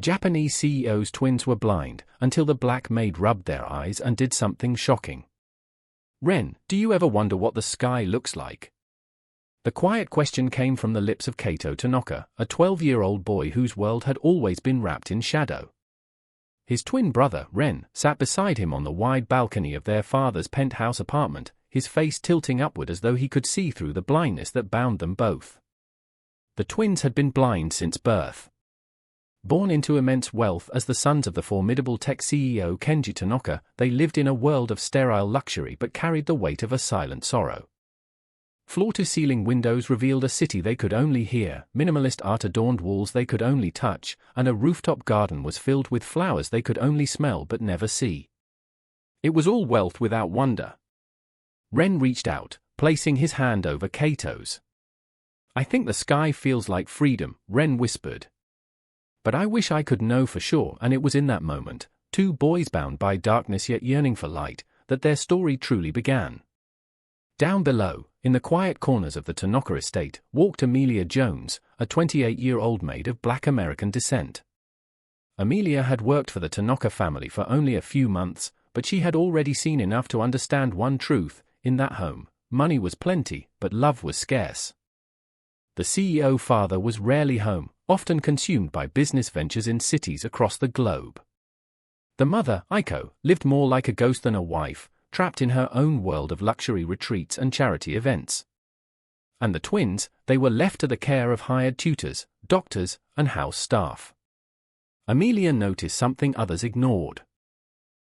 Japanese CEO's twins were blind until the black maid rubbed their eyes and did something shocking. Ren, do you ever wonder what the sky looks like? The quiet question came from the lips of Kato Tanaka, a 12-year-old boy whose world had always been wrapped in shadow. His twin brother, Ren, sat beside him on the wide balcony of their father's penthouse apartment, his face tilting upward as though he could see through the blindness that bound them both. The twins had been blind since birth. Born into immense wealth as the sons of the formidable tech CEO Kenji Tanaka, they lived in a world of sterile luxury but carried the weight of a silent sorrow. Floor-to-ceiling windows revealed a city they could only hear, minimalist art adorned walls they could only touch, and a rooftop garden was filled with flowers they could only smell but never see. It was all wealth without wonder. Ren reached out, placing his hand over Kato's. "I think the sky feels like freedom," Ren whispered. "But I wish I could know for sure," and it was in that moment, two boys bound by darkness yet yearning for light, that their story truly began. Down below, in the quiet corners of the Tanaka estate, walked Amelia Jones, a 28-year-old maid of Black American descent. Amelia had worked for the Tanaka family for only a few months, but she had already seen enough to understand one truth: in that home, money was plenty, but love was scarce. The CEO father was rarely home, often consumed by business ventures in cities across the globe. The mother, Aiko, lived more like a ghost than a wife, trapped in her own world of luxury retreats and charity events. And the twins, they were left to the care of hired tutors, doctors, and house staff. Amelia noticed something others ignored.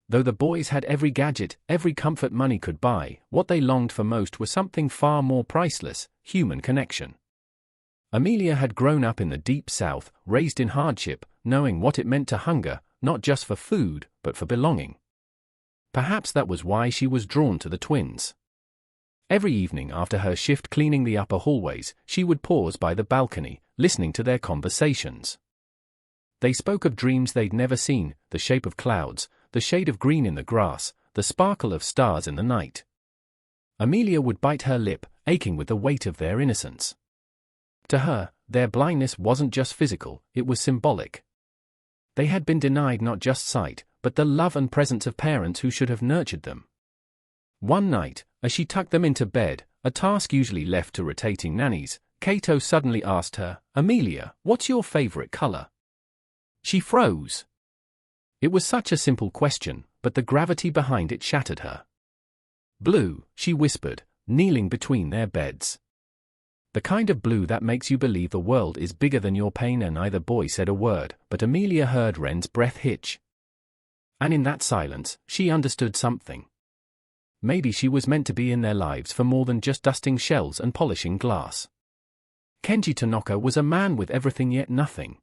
Though the boys had every gadget, every comfort money could buy, what they longed for most was something far more priceless: human connection. Amelia had grown up in the deep South, raised in hardship, knowing what it meant to hunger, not just for food, but for belonging. Perhaps that was why she was drawn to the twins. Every evening after her shift cleaning the upper hallways, she would pause by the balcony, listening to their conversations. They spoke of dreams they'd never seen, the shape of clouds, the shade of green in the grass, the sparkle of stars in the night. Amelia would bite her lip, aching with the weight of their innocence. To her, their blindness wasn't just physical, it was symbolic. They had been denied not just sight, but the love and presence of parents who should have nurtured them. One night, as she tucked them into bed, a task usually left to rotating nannies, Kato suddenly asked her, "Amelia, what's your favorite color?" She froze. It was such a simple question, but the gravity behind it shattered her. "Blue," she whispered, kneeling between their beds. "The kind of blue that makes you believe the world is bigger than your pain." And neither boy said a word, but Amelia heard Ren's breath hitch. And in that silence, she understood something. Maybe she was meant to be in their lives for more than just dusting shells and polishing glass. Kenji Tanaka was a man with everything yet nothing.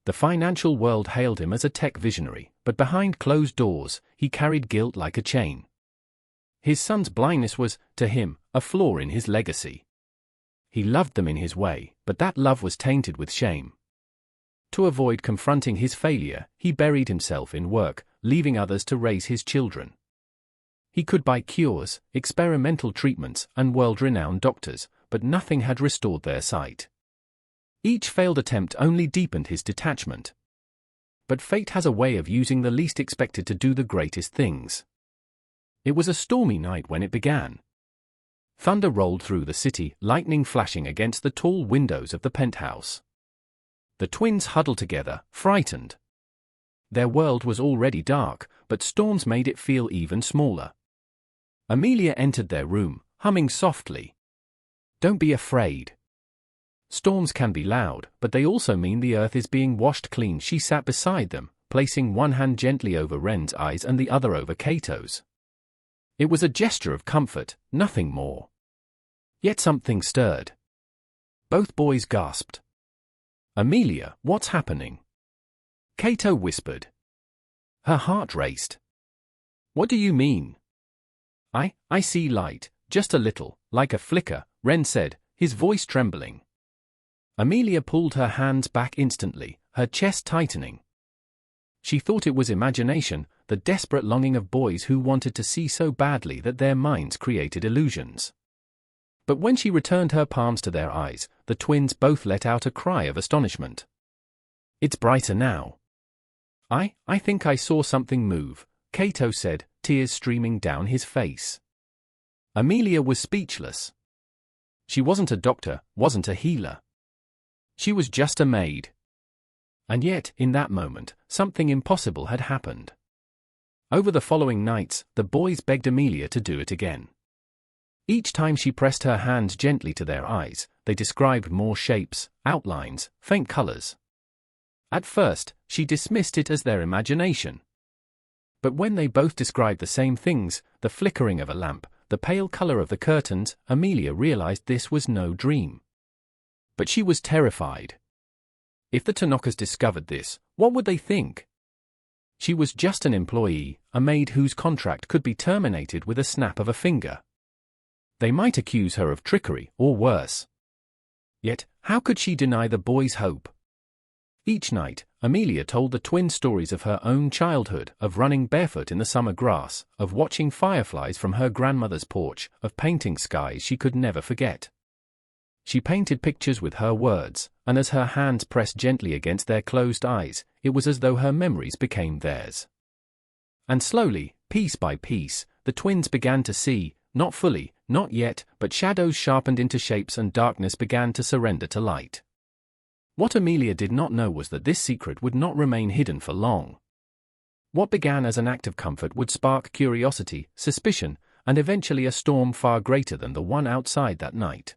The financial world hailed him as a tech visionary, but behind closed doors, he carried guilt like a chain. His son's blindness was, to him, a flaw in his legacy. He loved them in his way, but that love was tainted with shame. To avoid confronting his failure, he buried himself in work, leaving others to raise his children. He could buy cures, experimental treatments, and world-renowned doctors, but nothing had restored their sight. Each failed attempt only deepened his detachment. But fate has a way of using the least expected to do the greatest things. It was a stormy night when it began. Thunder rolled through the city, lightning flashing against the tall windows of the penthouse. The twins huddled together, frightened. Their world was already dark, but storms made it feel even smaller. Amelia entered their room, humming softly. "Don't be afraid. Storms can be loud, but they also mean the earth is being washed clean." She sat beside them, placing one hand gently over Ren's eyes and the other over Kato's. It was a gesture of comfort, nothing more. Yet something stirred. Both boys gasped. "Amelia, what's happening?" Kato whispered. Her heart raced. "What do you mean?" I see light, just a little, like a flicker," Ren said, his voice trembling. Amelia pulled her hands back instantly, her chest tightening. She thought it was imagination, the desperate longing of boys who wanted to see so badly that their minds created illusions. But when she returned her palms to their eyes, the twins both let out a cry of astonishment. It's brighter now. I think I saw something move, Kato said, tears streaming down his face. Amelia was speechless. She wasn't a doctor, wasn't a healer. She was just a maid. And yet, in that moment, something impossible had happened. Over the following nights, the boys begged Amelia to do it again. Each time she pressed her hand gently to their eyes, they described more shapes, outlines, faint colors. At first, she dismissed it as their imagination. But when they both described the same things, the flickering of a lamp, the pale color of the curtains, Amelia realized this was no dream. But she was terrified. If the Tanokas discovered this, what would they think? She was just an employee, a maid whose contract could be terminated with a snap of a finger. They might accuse her of trickery, or worse. Yet, how could she deny the boys' hope? Each night, Amelia told the twins stories of her own childhood, of running barefoot in the summer grass, of watching fireflies from her grandmother's porch, of painting skies she could never forget. She painted pictures with her words, and as her hands pressed gently against their closed eyes, it was as though her memories became theirs. And slowly, piece by piece, the twins began to see, not fully, not yet, but shadows sharpened into shapes and darkness began to surrender to light. What Amelia did not know was that this secret would not remain hidden for long. What began as an act of comfort would spark curiosity, suspicion, and eventually a storm far greater than the one outside that night.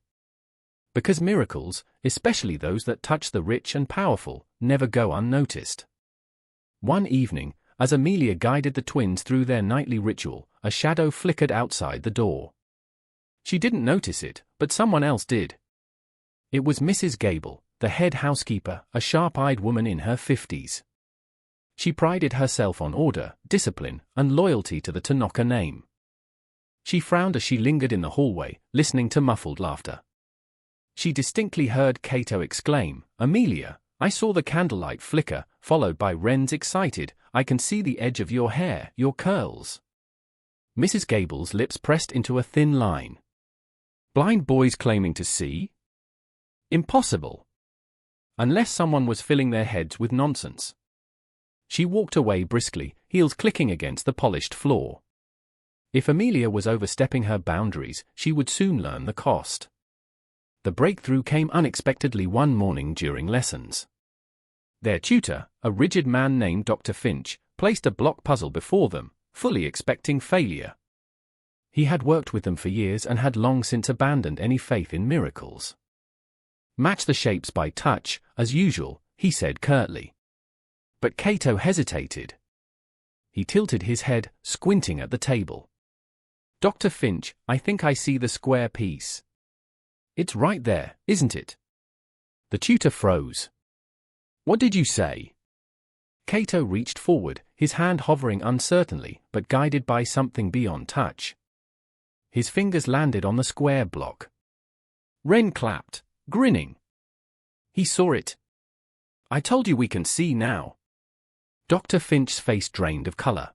Because miracles, especially those that touch the rich and powerful, never go unnoticed. One evening, as Amelia guided the twins through their nightly ritual, a shadow flickered outside the door. She didn't notice it, but someone else did. It was Mrs. Gable, the head housekeeper, a sharp-eyed woman in her 50s. She prided herself on order, discipline, and loyalty to the Tanaka name. She frowned as she lingered in the hallway, listening to muffled laughter. She distinctly heard Kato exclaim, "Amelia, I saw the candlelight flicker," followed by Ren's excited, "I can see the edge of your hair, your curls." Mrs. Gable's lips pressed into a thin line. Blind boys claiming to see? Impossible. Unless someone was filling their heads with nonsense. She walked away briskly, heels clicking against the polished floor. If Amelia was overstepping her boundaries, she would soon learn the cost. The breakthrough came unexpectedly one morning during lessons. Their tutor, a rigid man named Dr. Finch, placed a block puzzle before them, fully expecting failure. He had worked with them for years and had long since abandoned any faith in miracles. "Match the shapes by touch, as usual," he said curtly. But Kato hesitated. He tilted his head, squinting at the table. "Dr. Finch, I think I see the square piece." "It's right there, isn't it?" The tutor froze. "What did you say?" Kato reached forward, his hand hovering uncertainly, but guided by something beyond touch. His fingers landed on the square block. Ren clapped, grinning. "He saw it. I told you we can see now." Dr. Finch's face drained of color.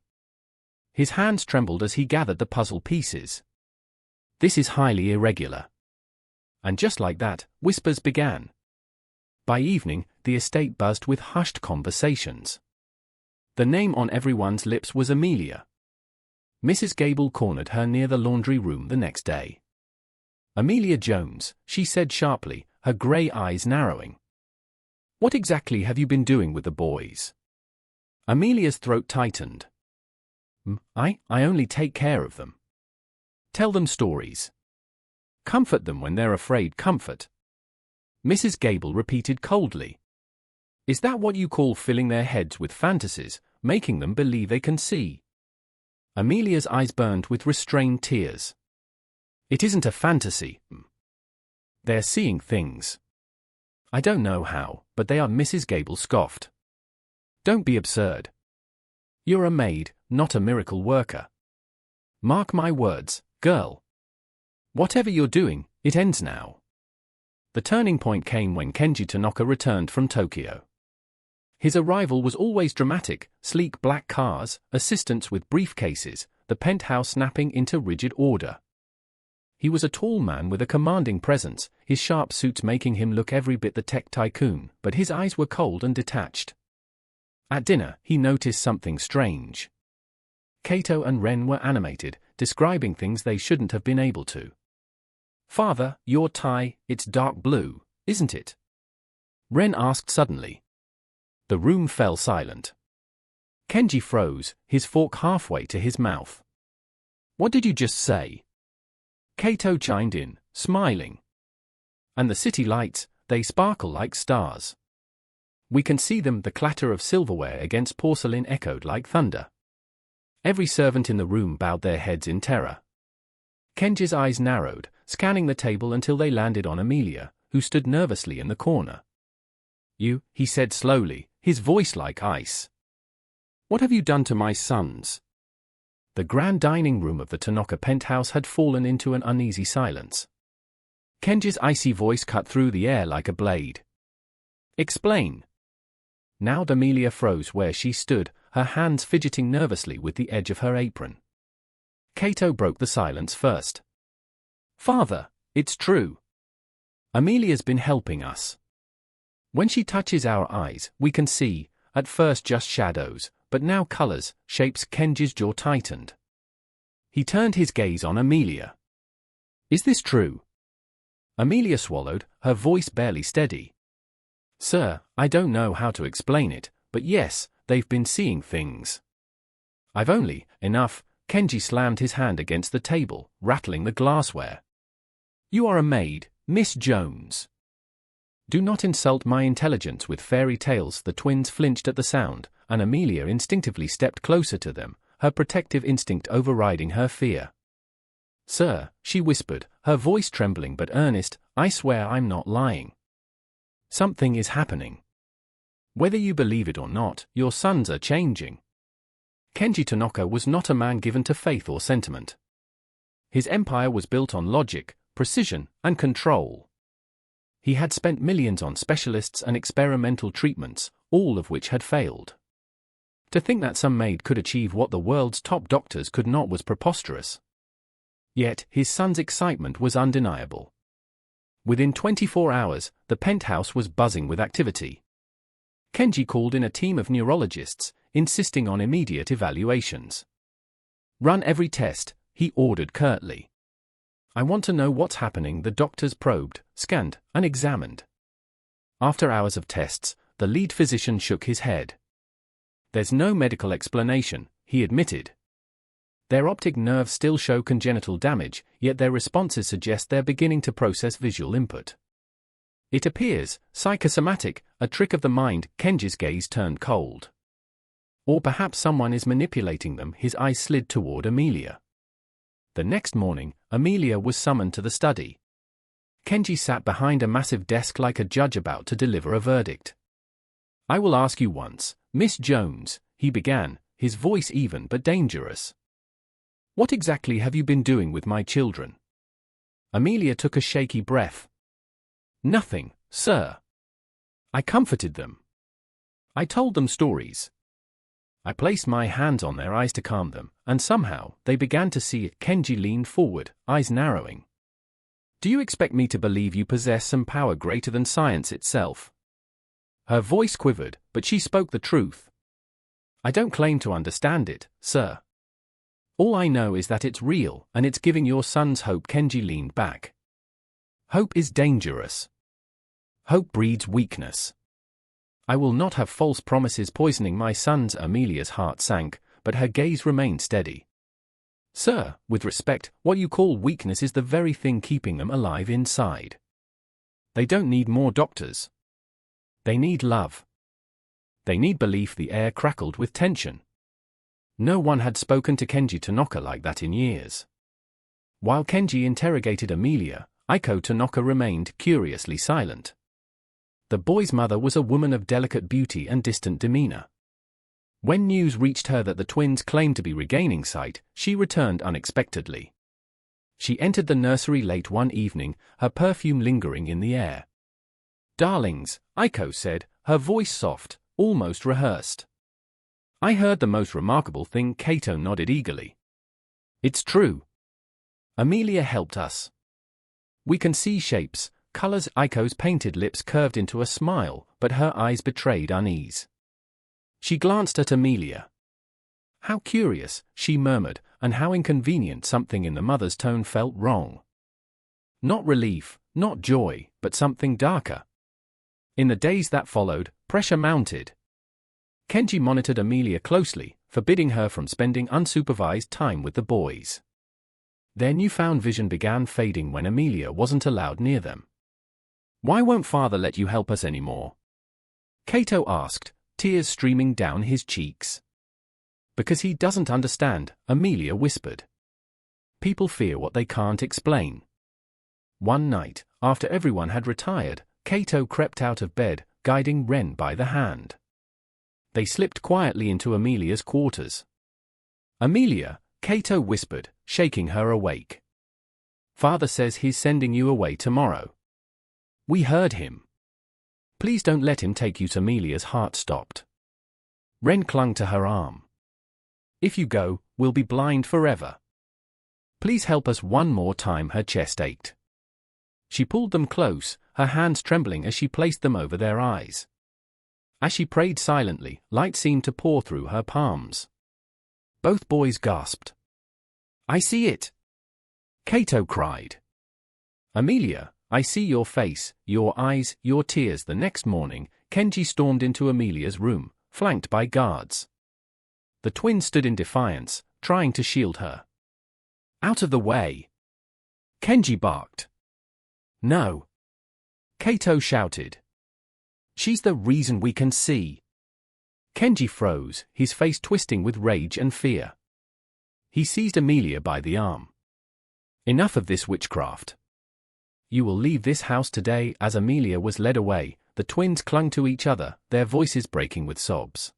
His hands trembled as he gathered the puzzle pieces. "This is highly irregular." And just like that, whispers began. By evening, the estate buzzed with hushed conversations. The name on everyone's lips was Amelia. Mrs. Gable cornered her near the laundry room the next day. "Amelia Jones," she said sharply, her grey eyes narrowing. "What exactly have you been doing with the boys?" Amelia's throat tightened. I only take care of them. Tell them stories. Comfort them when they're afraid. Comfort." Mrs. Gable repeated coldly. "Is that what you call filling their heads with fantasies, making them believe they can see?" Amelia's eyes burned with restrained tears. "It isn't a fantasy. They're seeing things. I don't know how, but they are." Mrs. Gable scoffed. "Don't be absurd. You're a maid, not a miracle worker. Mark my words, girl. Whatever you're doing, it ends now." The turning point came when Kenji Tanaka returned from Tokyo. His arrival was always dramatic: sleek black cars, assistants with briefcases, the penthouse snapping into rigid order. He was a tall man with a commanding presence, his sharp suits making him look every bit the tech tycoon, but his eyes were cold and detached. At dinner, he noticed something strange. Kato and Ren were animated, describing things they shouldn't have been able to. "Father, your tie, it's dark blue, isn't it?" Ren asked suddenly. The room fell silent. Kenji froze, his fork halfway to his mouth. "What did you just say?" Kato chimed in, smiling. "And the city lights, they sparkle like stars. We can see them." The clatter of silverware against porcelain echoed like thunder. Every servant in the room bowed their heads in terror. Kenji's eyes narrowed, scanning the table until they landed on Amelia, who stood nervously in the corner. "You," he said slowly, his voice like ice. "What have you done to my sons?" The grand dining room of the Tanaka penthouse had fallen into an uneasy silence. Kenji's icy voice cut through the air like a blade. "Explain." Now Amelia froze where she stood, her hands fidgeting nervously with the edge of her apron. Kato broke the silence first. "Father, it's true. Amelia's been helping us. When she touches our eyes, we can see, at first just shadows, but now colors, shapes." Kenji's jaw tightened. He turned his gaze on Amelia. "Is this true?" Amelia swallowed, her voice barely steady. "Sir, I don't know how to explain it, but yes, they've been seeing things." "I've only enough." Kenji slammed his hand against the table, rattling the glassware. "You are a maid, Miss Jones. Do not insult my intelligence with fairy tales." The twins flinched at the sound, and Amelia instinctively stepped closer to them, her protective instinct overriding her fear. "Sir," she whispered, her voice trembling but earnest, "I swear I'm not lying. Something is happening. Whether you believe it or not, your sons are changing." Kenji Tanaka was not a man given to faith or sentiment. His empire was built on logic, precision, and control. He had spent millions on specialists and experimental treatments, all of which had failed. To think that some maid could achieve what the world's top doctors could not was preposterous. Yet, his son's excitement was undeniable. Within 24 hours, the penthouse was buzzing with activity. Kenji called in a team of neurologists, insisting on immediate evaluations. "Run every test," he ordered curtly. "I want to know what's happening." The doctors probed, scanned, and examined. After hours of tests, the lead physician shook his head. "There's no medical explanation," he admitted. "Their optic nerves still show congenital damage, yet their responses suggest they're beginning to process visual input. It appears psychosomatic, a trick of the mind." Kenji's gaze turned cold. "Or perhaps someone is manipulating them." His eyes slid toward Amelia. The next morning, Amelia was summoned to the study. Kenji sat behind a massive desk like a judge about to deliver a verdict. "I will ask you once, Miss Jones," he began, his voice even but dangerous. "What exactly have you been doing with my children?" Amelia took a shaky breath. "Nothing, sir. I comforted them. I told them stories. I placed my hands on their eyes to calm them, and somehow, they began to see it." Kenji leaned forward, eyes narrowing. "Do you expect me to believe you possess some power greater than science itself?" Her voice quivered, but she spoke the truth. "I don't claim to understand it, sir. All I know is that it's real, and it's giving your sons hope." Kenji leaned back. "Hope is dangerous. Hope breeds weakness. I will not have false promises poisoning my sons." Amelia's heart sank, but her gaze remained steady. "Sir, with respect, what you call weakness is the very thing keeping them alive inside. They don't need more doctors. They need love. They need belief." The air crackled with tension. No one had spoken to Kenji Tanaka like that in years. While Kenji interrogated Amelia, Aiko Tanaka remained curiously silent. The boy's mother was a woman of delicate beauty and distant demeanor. When news reached her that the twins claimed to be regaining sight, she returned unexpectedly. She entered the nursery late one evening, her perfume lingering in the air. "Darlings," Aiko said, her voice soft, almost rehearsed. "I heard the most remarkable thing." Kato nodded eagerly. "It's true. Amelia helped us. We can see shapes, colors. Aiko's painted lips curved into a smile, but her eyes betrayed unease. She glanced at Amelia. How curious, she murmured, and how inconvenient. Something in the mother's tone felt wrong. Not relief, not joy, but something darker. In the days that followed, pressure mounted. Kenji monitored Amelia closely, forbidding her from spending unsupervised time with the boys. Their newfound vision began fading when Amelia wasn't allowed near them. "Why won't father let you help us anymore?" Kato asked, tears streaming down his cheeks. "Because he doesn't understand," Amelia whispered. "People fear what they can't explain." One night, after everyone had retired, Kato crept out of bed, guiding Ren by the hand. They slipped quietly into Amelia's quarters. "Amelia," Kato whispered, shaking her awake. "Father says he's sending you away tomorrow." "We heard him. Please don't let him take you to." Amelia's heart stopped. Ren clung to her arm. "If you go, we'll be blind forever. Please help us one more time." Her chest ached. She pulled them close, her hands trembling as she placed them over their eyes. As she prayed silently, light seemed to pour through her palms. Both boys gasped. "I see it!" Kato cried. "Amelia, I see your face, your eyes, your tears." The next morning, Kenji stormed into Amelia's room, flanked by guards. The twins stood in defiance, trying to shield her. "Out of the way!" Kenji barked. "No!" Kato shouted. "She's the reason we can see." Kenji froze, his face twisting with rage and fear. He seized Amelia by the arm. "Enough of this witchcraft. You will leave this house today." As Amelia was led away, the twins clung to each other, their voices breaking with sobs.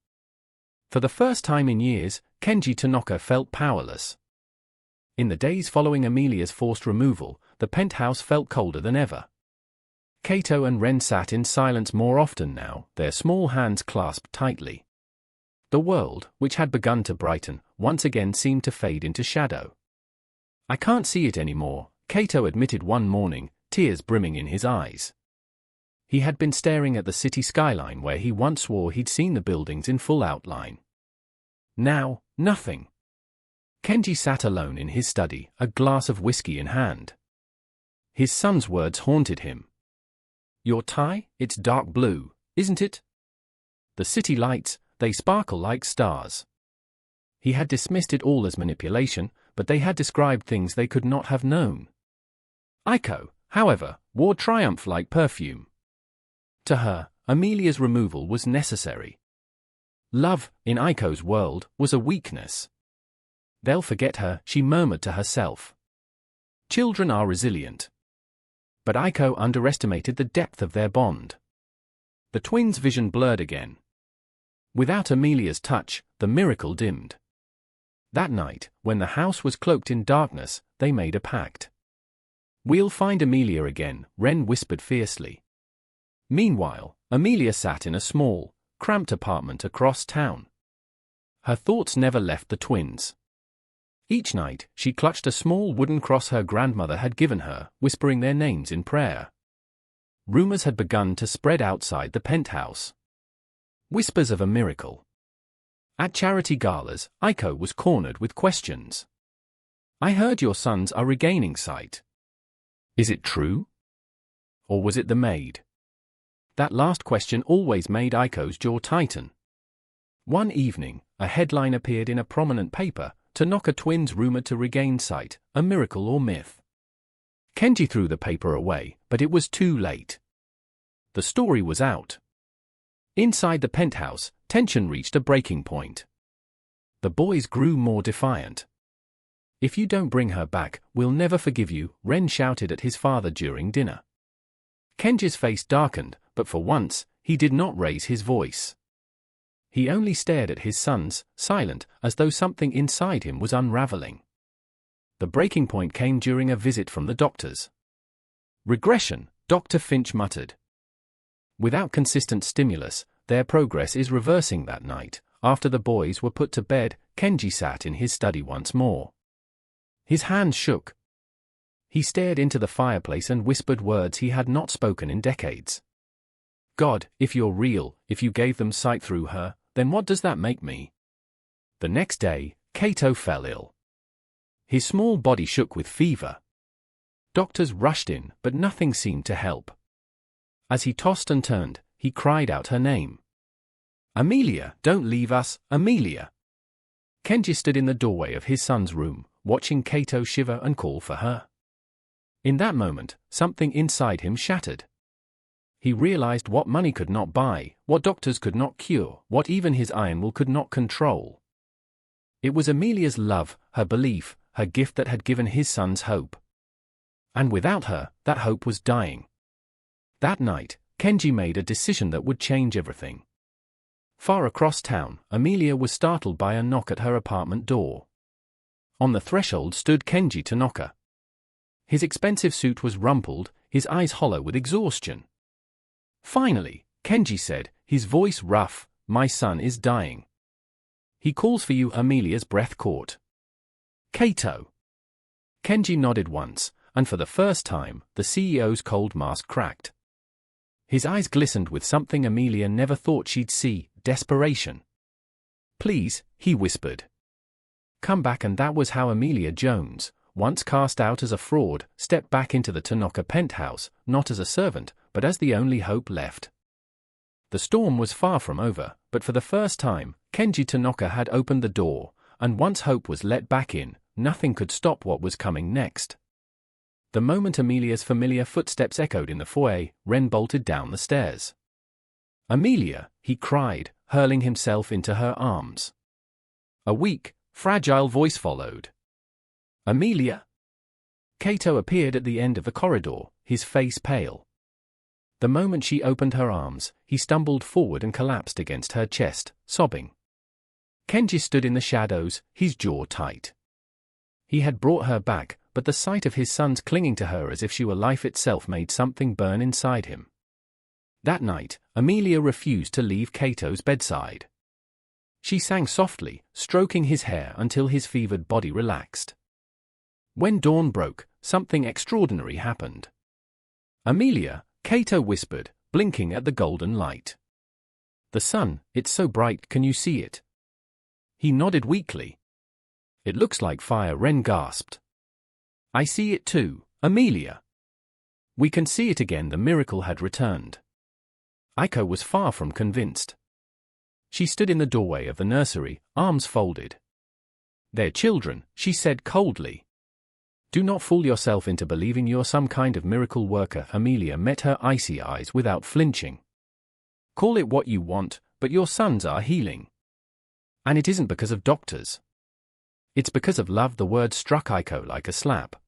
For the first time in years, Kenji Tanaka felt powerless. In the days following Amelia's forced removal, the penthouse felt colder than ever. Kato and Ren sat in silence more often now, their small hands clasped tightly. The world, which had begun to brighten, once again seemed to fade into shadow. "I can't see it anymore," Kato admitted one morning, tears brimming in his eyes. He had been staring at the city skyline where he once swore he'd seen the buildings in full outline. Now, nothing. Kenji sat alone in his study, a glass of whiskey in hand. His son's words haunted him. "Your tie, it's dark blue, isn't it? The city lights, they sparkle like stars." He had dismissed it all as manipulation, but they had described things they could not have known. Aiko, however, wore triumph like perfume. To her, Amelia's removal was necessary. Love, in Aiko's world, was a weakness. "They'll forget her," she murmured to herself. Children are resilient. But Aiko underestimated the depth of their bond. The twins' vision blurred again. Without Amelia's touch, the miracle dimmed. That night, when the house was cloaked in darkness, they made a pact. "We'll find Amelia again," Ren whispered fiercely. Meanwhile, Amelia sat in a small, cramped apartment across town. Her thoughts never left the twins. Each night, she clutched a small wooden cross her grandmother had given her, whispering their names in prayer. Rumors had begun to spread outside the penthouse. Whispers of a miracle. At charity galas, Aiko was cornered with questions. "I heard your sons are regaining sight. Is it true? Or was it the maid?" That last question always made Aiko's jaw tighten. One evening, a headline appeared in a prominent paper, "Tanaka twins rumored to regain sight, a miracle or myth." Kenji threw the paper away, but it was too late. The story was out. Inside the penthouse, tension reached a breaking point. The boys grew more defiant. "If you don't bring her back, we'll never forgive you," Ren shouted at his father during dinner. Kenji's face darkened, but for once, he did not raise his voice. He only stared at his sons, silent, as though something inside him was unraveling. The breaking point came during a visit from the doctors. "Regression," Dr. Finch muttered. Without consistent stimulus, their progress is reversing. That night, after the boys were put to bed, Kenji sat in his study once more. His hands shook. He stared into the fireplace and whispered words he had not spoken in decades. God, if you're real, if you gave them sight through her, then what does that make me? The next day, Cato fell ill. His small body shook with fever. Doctors rushed in, but nothing seemed to help. As he tossed and turned, he cried out her name. Amelia, don't leave us, Amelia. Kenji stood in the doorway of his son's room, watching Cato shiver and call for her. In that moment, something inside him shattered. He realized what money could not buy, what doctors could not cure, what even his iron will could not control. It was Amelia's love, her belief, her gift that had given his sons hope. And without her, that hope was dying. That night, Kenji made a decision that would change everything. Far across town, Amelia was startled by a knock at her apartment door. On the threshold stood Kenji Tanaka. His expensive suit was rumpled, his eyes hollow with exhaustion. Finally, Kenji said, his voice rough, "My son is dying. He calls for you." Amelia's breath caught. Cato. Kenji nodded once, and for the first time, the CEO's cold mask cracked. His eyes glistened with something Amelia never thought she'd see, desperation. "Please," he whispered. "Come back." And that was how Amelia Jones, once cast out as a fraud, stepped back into the Tanaka penthouse, not as a servant, but as the only hope left. The storm was far from over, but for the first time, Kenji Tanaka had opened the door, and once hope was let back in, nothing could stop what was coming next. The moment Amelia's familiar footsteps echoed in the foyer, Ren bolted down the stairs. "Amelia," he cried, hurling himself into her arms. A weak, fragile voice followed. "Amelia?" Cato appeared at the end of the corridor, his face pale. The moment she opened her arms, he stumbled forward and collapsed against her chest, sobbing. Kenji stood in the shadows, his jaw tight. He had brought her back, but the sight of his sons clinging to her as if she were life itself made something burn inside him. That night, Amelia refused to leave Cato's bedside. She sang softly, stroking his hair until his fevered body relaxed. When dawn broke, something extraordinary happened. "Amelia," Cato whispered, blinking at the golden light. "The sun, it's so bright, can you see it?" He nodded weakly. "It looks like fire," Ren gasped. "I see it too, Amelia. We can see it again." The miracle had returned. Aiko was far from convinced. She stood in the doorway of the nursery, arms folded. "They're children," she said coldly. "Do not fool yourself into believing you're some kind of miracle worker." Amelia met her icy eyes without flinching. "Call it what you want, but your sons are healing. And it isn't because of doctors. It's because of love." The word struck Aiko like a slap.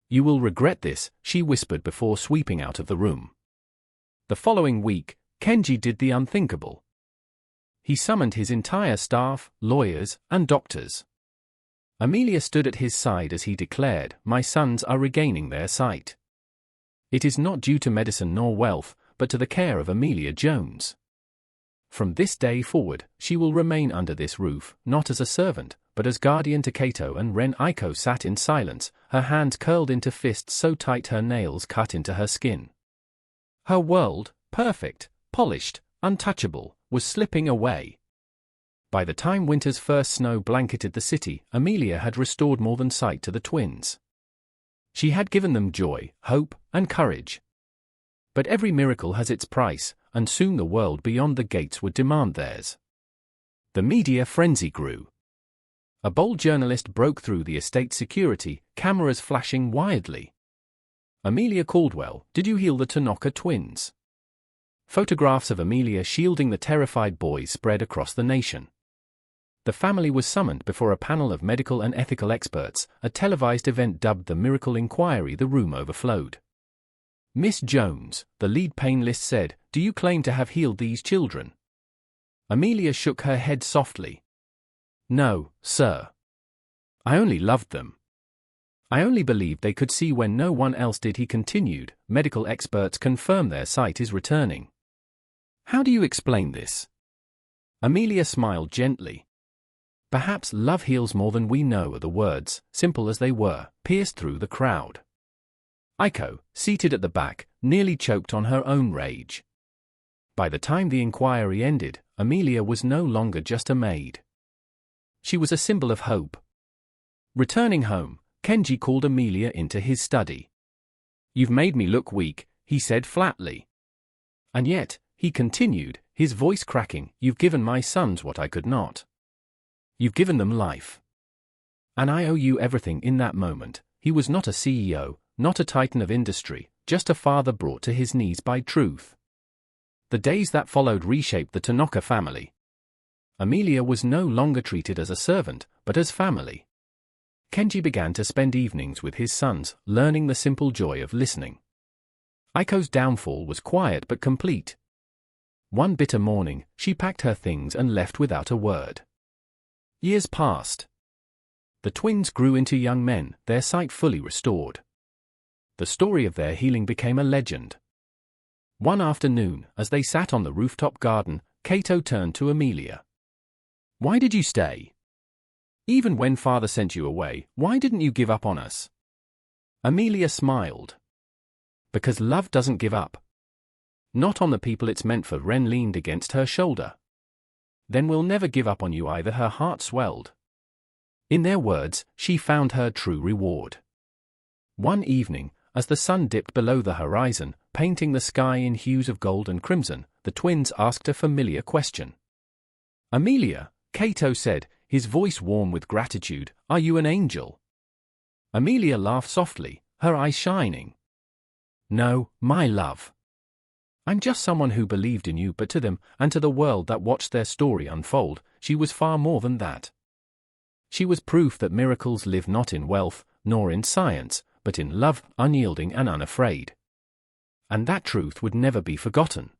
"You will regret this," she whispered before sweeping out of the room. The following week, Kenji did the unthinkable. He summoned his entire staff, lawyers, and doctors. Amelia stood at his side as he declared, "My sons are regaining their sight. It is not due to medicine nor wealth, but to the care of Amelia Jones. From this day forward, she will remain under this roof, not as a servant, but as guardian to Cato and Ren." Aiko sat in silence, her hands curled into fists so tight her nails cut into her skin. Her world, perfect, polished, untouchable, was slipping away. By the time winter's first snow blanketed the city, Amelia had restored more than sight to the twins. She had given them joy, hope, and courage. But every miracle has its price, and soon the world beyond the gates would demand theirs. The media frenzy grew. A bold journalist broke through the estate security, cameras flashing wildly. "Amelia Caldwell, did you heal the Tanaka twins?" Photographs of Amelia shielding the terrified boys spread across the nation. The family was summoned before a panel of medical and ethical experts, a televised event dubbed the Miracle Inquiry. The room overflowed. "Miss Jones," the lead panelist said, "do you claim to have healed these children?" Amelia shook her head softly. "No, sir. I only loved them. I only believed they could see when no one else did." He continued, "Medical experts confirm their sight is returning." "How do you explain this?" Amelia smiled gently. "Perhaps love heals more than we know." The words, simple as they were, pierced through the crowd. Iko, seated at the back, nearly choked on her own rage. By the time the inquiry ended, Amelia was no longer just a maid. She was a symbol of hope. Returning home, Kenji called Amelia into his study. "You've made me look weak," he said flatly. "And yet," he continued, his voice cracking, "you've given my sons what I could not. You've given them life. And I owe you everything." In that moment, he was not a CEO, not a titan of industry, just a father brought to his knees by truth. The days that followed reshaped the Tanaka family. Amelia was no longer treated as a servant, but as family. Kenji began to spend evenings with his sons, learning the simple joy of listening. Aiko's downfall was quiet but complete. One bitter morning, she packed her things and left without a word. Years passed. The twins grew into young men, their sight fully restored. The story of their healing became a legend. One afternoon, as they sat on the rooftop garden, Kato turned to Amelia. "Why did you stay? Even when father sent you away, why didn't you give up on us?" Amelia smiled. "Because love doesn't give up. Not on the people it's meant for." Ren leaned against her shoulder. "Then we'll never give up on you either." Her heart swelled. In their words, she found her true reward. One evening, as the sun dipped below the horizon, painting the sky in hues of gold and crimson, the twins asked a familiar question. "Amelia," Kato said, his voice warm with gratitude, "are you an angel?" Amelia laughed softly, her eyes shining. "No, my love. I'm just someone who believed in you." But to them, and to the world that watched their story unfold, she was far more than that. She was proof that miracles live not in wealth, nor in science, but in love, unyielding and unafraid. And that truth would never be forgotten.